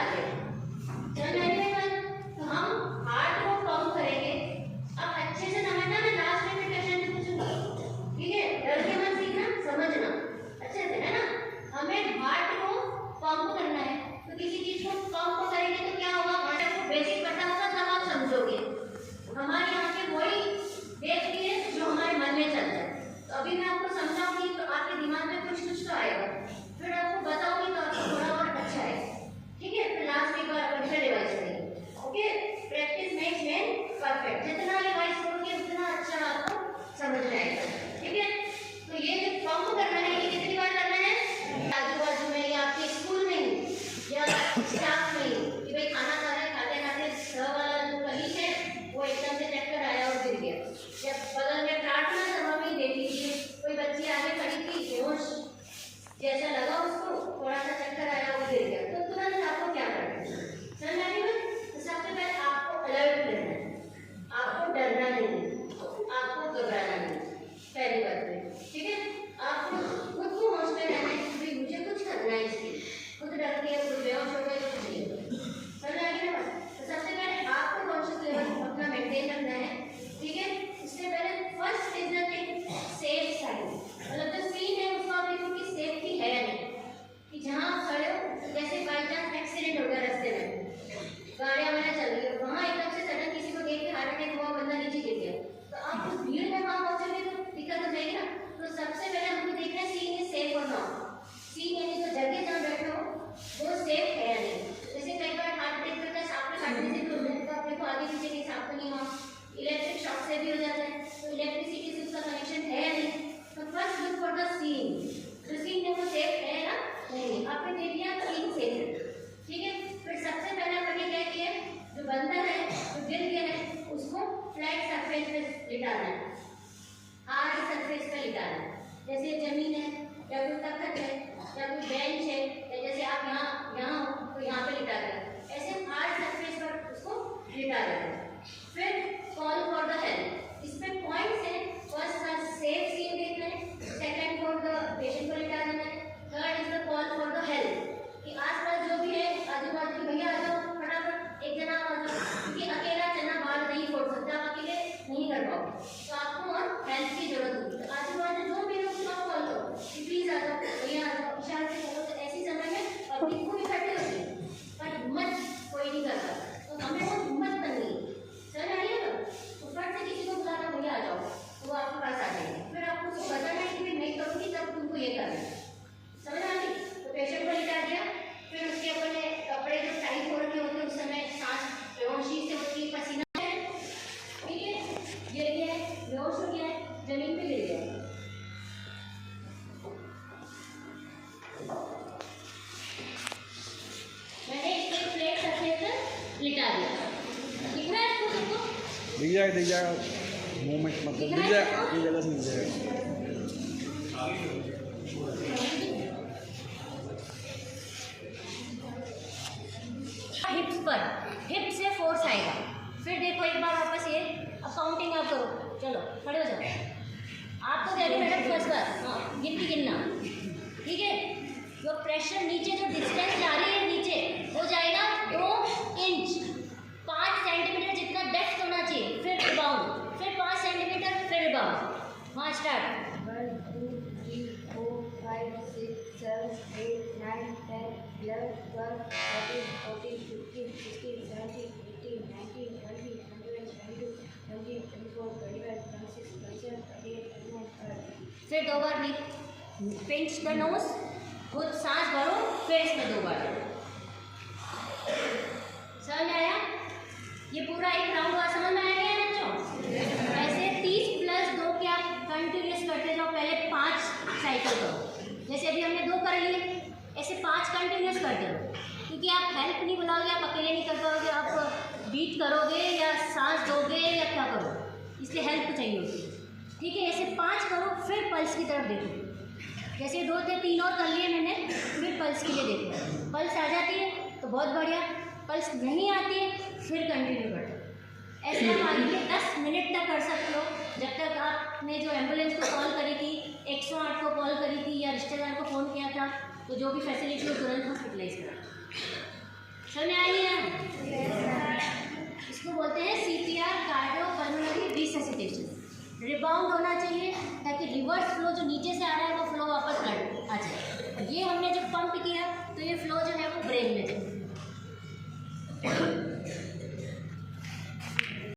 आते हैं। समझ में आई बात? तो हम हार्ट को कम करेंगे। अब अच्छे से समझना, मैं लास्ट में क्वेश्चन से पूछूंगा, ठीक है? डर के मत सीखना, समझना अच्छे से, है ना? हमें हार्ट को पंप करना है, तो किसी चीज को पंप करेंगे तो क्या होगा? हार्ट को बेसिक पता होगा तब आप समझोगे। हमारी आंखें वही देखती है जो हमारे मन में चलता है। तो अभी मैं आपको समझाऊंगी तो आपके दिमाग में कुछ कुछ तो आएगा, फिर आपको बताऊंगी तो आपको थोड़ा और अच्छा है, ठीक है? फिर लास्ट एक बार परीक्षा रिवाइज करेंगे, okay? Practice makes man perfect. जितना रिवाइज करोगे उतना अच्छा आपको समझ में आएगा, ठीक है? तो ये जो पंप करना है ये कितनी बार करना है? आजू बाजू में या आपके स्कूल में ही या स्टाफ में ही, कि भाई खाना खा रहे खाते खाते सह वाला जो कलीग है वो एकदम से चक्कर आया और गिर गया, या बगल में प्रार्थना सभा में देख लीजिए कोई बच्ची आगे खड़ी थी, बेहोश जैसा लगा उसको, थोड़ा सा चक्कर आया और गिर गया, तो तुरंत आपको क्या करना है? समझ में आई बात? तो सबसे पहले आपको अलर्ट रहना है, आपको डरना नहीं है, आपको घबराना नहीं, पहली बात है, ठीक है? आपको खुद को होश में रहना है कि मुझे कुछ करना है, इसलिए खुद डर के खुद बेहोश हो गए कुछ नहीं होगा। समझ आ गई ना बात? तो सबसे पहले आपको कॉन्शियस लेवल अपना मेंटेन रखना है, ठीक है? इससे पहले first is the safe side, मतलब जो सीन है उसको आप देखो कि सेफ्टी है या नहीं, कि जहाँ आप खड़े हो, जैसे बाई चांस एक्सीडेंट हो गया रास्ते में, गाड़ियाँ वगैरह चल रही है, वहाँ एकदम से सडन किसी को देख के हार्ट अटैक हुआ, बंदा नीचे गिर गया, तो आप उस भीड़ में वहाँ पहुँचोगे तो दिक्कत हो जाएगी ना। तो सबसे पहले हमको देखना है सीन इज सेफ और नॉट। सीन यानी जो जगह जहाँ बैठे हो वो सेफ है या नहीं। जैसे कई बार हार्ट अटैक करता है सांप में काटने से भी हो जाता है, तो आप देखो आगे पीछे कहीं सांप तो नहीं हुआ, इलेक्ट्रिक शॉक से भी हो जाता है, तो इलेक्ट्रिसिटी से उसका कनेक्शन है या नहीं। तो first look for the scene, जो सीन है वो सेफ है ना नहीं। आपने देख लिया सीन सेफ है, ठीक है? फिर सबसे पहले आपने क्या किया, जो बंदा है जो गिर गया है उसको फ्लैट सरफेस पे लिटाना है, हार्ड सरफेस पे लिटाना है, जैसे जमीन है या कोई तख्त है या कोई बेंच है, या जैसे आप यहाँ हो तो यहाँ पे लिटा दें, ऐसे हार्ड सरफेस पर उसको लिटा देते हैं। फिर कॉल फॉर द हेल्प, इसमें पॉइंट्स है, फर्स्ट का सेफ सीन देखना है, सेकंड फॉर द पेशेंट को लिटा देना है, third is the call for the help, कि आसपास जो भी है आजू बाजू के भैया आ जाओ, फटाफट एक जना आ जाओ, क्योंकि अकेला चना बाल नहीं फोड़ सकता, आप अकेले नहीं कर पाओगे, तो आपको और हेल्प की जरूरत होगी। तो आजू बाजू जो भी लोग आप कॉल करो कि प्लीज आ जाओ, भैया आ जाओ, इशारे से करो, तो ऐसी समय में पब्लिक को इकट्ठे होती है पर हिम्मत कोई नहीं करता, तो हमें वो हिम्मत करनी है। समझ आई है? तो फट से किसी को बुलाना, भैया आ जाओ, तो वो आपके पास आ जाएंगे, फिर आपको उसको बताना है कि मैं करूँगी तब तुमको ये करना है। समझ आ गई? तो पेशेंट को लिटा दिया, फिर उसके अपने कपड़े जो टाइट हो रखे होते हैं उस समय सांस बेहोशी से उसकी पसीना है, ठीक है? गिर गया है, बेहोश हो गया है, जमीन पे गिर गया है। मैंने इसको फ्लैट सरफेस पर लिटा दिया, दिख रहा है आपको सबको? दिख जाएगा मूवमेंट, मतलब दिख जाएगा, ये जगह से दिख जाएगा। हिप्स पर, हिप से फोर्स आएगा, फिर देखो एक बार वापस ये, अब काउंटिंग आप करो, चलो खड़े हो जाओ, आपको दे रही मैडम फर्स्ट बार, हाँ गिनती गिनना, ठीक है? जो प्रेशर नीचे जो डिस्टेंस जा रही है नीचे हो जाएगा 2 इंच, 5 सेंटीमीटर जितना डेप्थ होना चाहिए, फिर रिबाउंड, फिर 5 सेंटीमीटर, फिर रिबाउंड। हाँ स्टार्ट। 1 2 3 4 5 6 7 8 9 10 11 12 13 14 15 16 17 18 19 20 21 22 23 24 25 26 27 28 29 30। फिर 2 बार पिंच द नोज, खुद सांस भरो, फिर इसमें 2 बार। समझ में आया? ये पूरा एक राउंड हुआ, समझ में आया बच्चों? ऐसे 30 + 2 के आप कंटिन्यूस करते जाओ, पहले 5 साइकिल करो, जैसे अभी हमने 2 कर लिए, ऐसे 5 कंटिन्यूस करते रहो, क्योंकि आप हेल्प नहीं बुलाओगे, आप अकेले नहीं कर पाओगे, आप बीट करोगे या सांस दोगे या क्या करोगे, इसलिए हेल्प चाहिए होती है, ठीक है? ऐसे 5 करो, फिर पल्स की तरफ देखो, जैसे 2 थे 3 और कर लिए मैंने, फिर पल्स के लिए देखो, पल्स आ जाती है तो बहुत बढ़िया, पल्स नहीं आती है फिर कंटिन्यू करो। ऐसे आप आगे 10 मिनट तक कर सकते हो, जब तक आपने जो एम्बुलेंस को कॉल करी थी, 108 को कॉल करी थी या रिश्तेदार को फ़ोन किया था, तो जो भी फैसिलिटी हो तुरंत हॉस्पिटलाइज करा। समझ में आई है? इसको बोलते हैं CPR, कार्डियोपल्मोनरी रिससिटेशन। रिबाउंड होना चाहिए ताकि रिवर्स फ्लो जो नीचे से आ रहा है वो फ्लो वापस आ जाए। ये हमने जब पंप किया तो ये फ्लो जो है वो ब्रेन में जाए।